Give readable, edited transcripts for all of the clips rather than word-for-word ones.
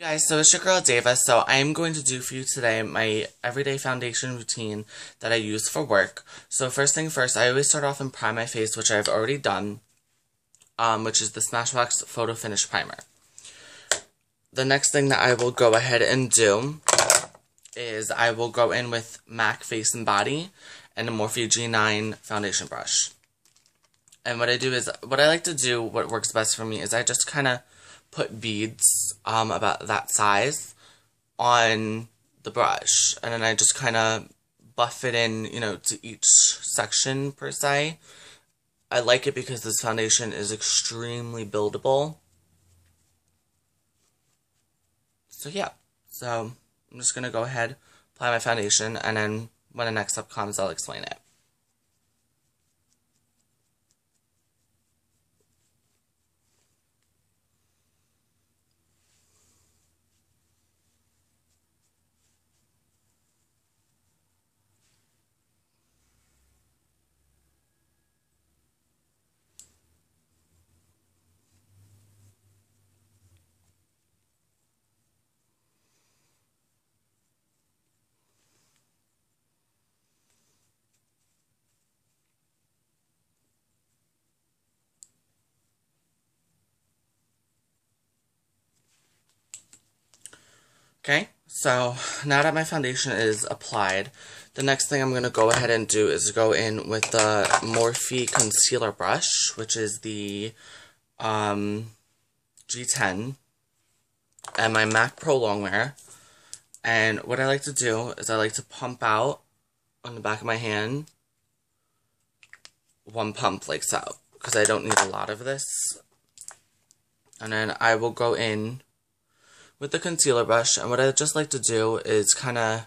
Guys, so it's your girl Dava. So I'm going to do for you today my everyday foundation routine that I use for work. So first thing first, I always start off and prime my face, which I've already done, which is the Smashbox Photo Finish Primer. The next thing that I will go ahead and do is I will go in with MAC Face and Body and a Morphe G9 foundation brush. And what I do is, what I like to do, what works best for me, is I just kind of put beads about that size on the brush, and then I just kind of buff it in, to each section per se. I like it because this foundation is extremely buildable. So yeah, so I'm just going to go ahead, apply my foundation, and then when the next step comes, I'll explain it. Okay, so now that my foundation is applied, the next thing I'm going to go ahead and do is go in with the Morphe concealer brush, which is the G10, and my MAC Pro Longwear. And what I like to do is I like to pump out on the back of my hand, one pump like so, because I don't need a lot of this. And then I will go in with the concealer brush, and what I just like to do is kind of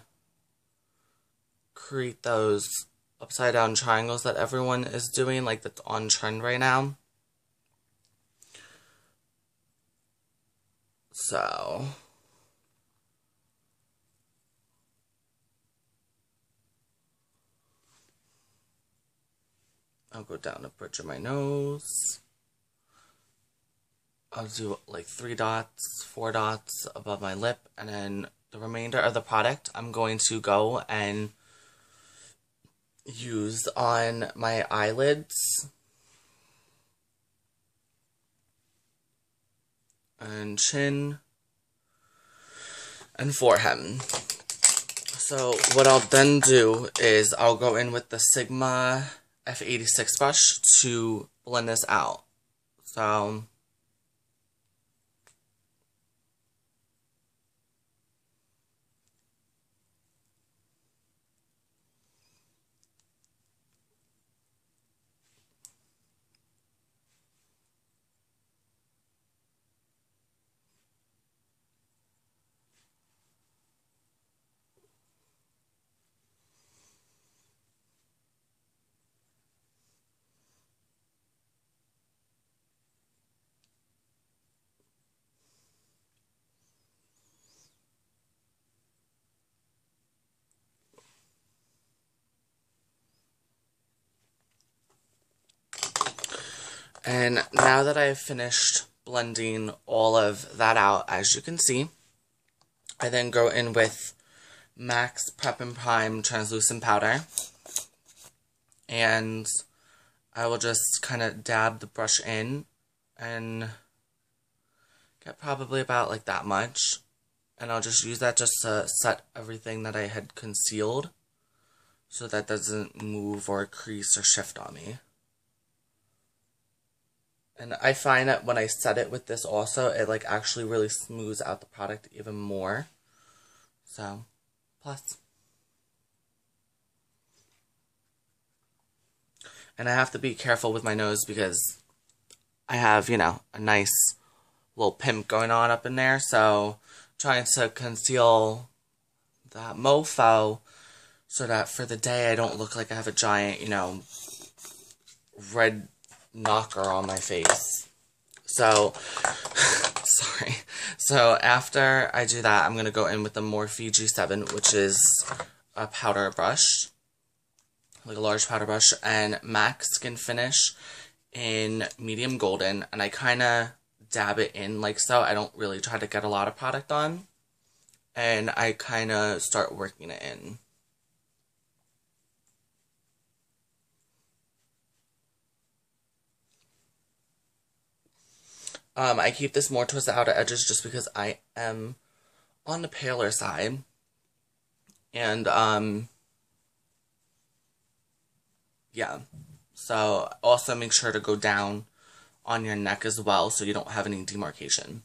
create those upside down triangles that everyone is doing, like that's on trend right now. So I'll go down the bridge of my nose. I'll do like 3 dots, 4 dots above my lip, and then the remainder of the product I'm going to go and use on my eyelids and chin and forehead. So what I'll then do is I'll go in with the Sigma F86 brush to blend this out. So and now that I've finished blending all of that out, as you can see, I then go in with MAC's Prep and Prime Translucent Powder, and I will just kind of dab the brush in and get probably about like that much, and I'll just use that just to set everything that I had concealed so that doesn't move or crease or shift on me. And I find that when I set it with this also, it like actually really smooths out the product even more. So, plus. And I have to be careful with my nose because I have, a nice little pimp going on up in there. So, trying to conceal that mofo so that for the day I don't look like I have a giant, red knocker on my face. So, sorry. So, after I do that, I'm going to go in with the Morphe G7, which is a powder brush, like a large powder brush, and MAC Skin Finish in medium golden, and I kind of dab it in like so. I don't really try to get a lot of product on. And I kind of start working it in. I keep this more towards the outer edges just because I am on the paler side. And, yeah. So, also make sure to go down on your neck as well so you don't have any demarcation.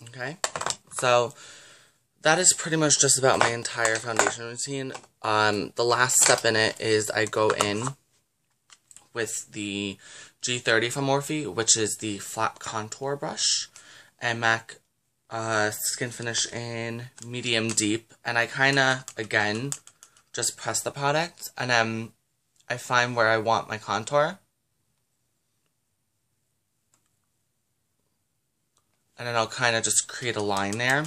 Okay, so that is pretty much just about my entire foundation routine. The last step in it is I go in with the G30 from Morphe, which is the flat contour brush, and MAC Skin Finish in medium deep, and I kind of, again, just press the product, and then I find where I want my contour. And then I'll kind of just create a line there.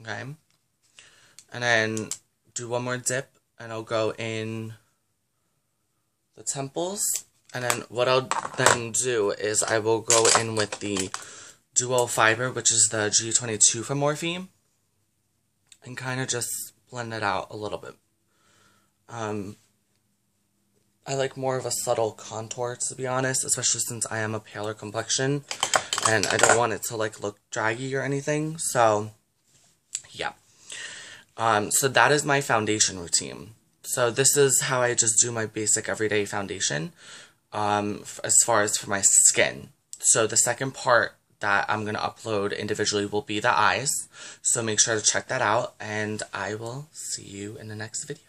Okay. And then do one more dip, and I'll go in the temples. And then what I'll then do is I will go in with the Duo Fiber, which is the G22 from Morphe, and kind of just blend it out a little bit. I like more of a subtle contour, to be honest, especially since I am a paler complexion, and I don't want it to, like, look draggy or anything, so, yeah. So that is my foundation routine. So this is how I just do my basic everyday foundation, as far as for my skin. So the second part that I'm going to upload individually will be the eyes, so make sure to check that out, and I will see you in the next video.